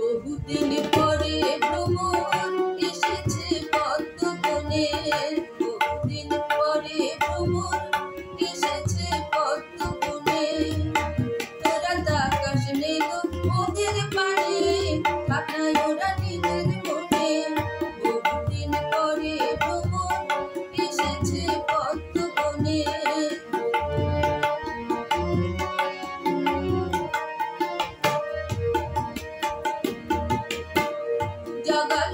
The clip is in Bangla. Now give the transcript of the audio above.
বহুদিন পরে ভ্রমণ এসেছে পদ্মবনে, বহুদিন পরে ভ্রমণ এসেছে পদ্মবনে। রাত আকাশ নেই ওদের পানে, পাখনায় ওরা নিজের মনে। বহুদিন পরে ভ্রমণ এসেছে পদ্মবনে। জগৎ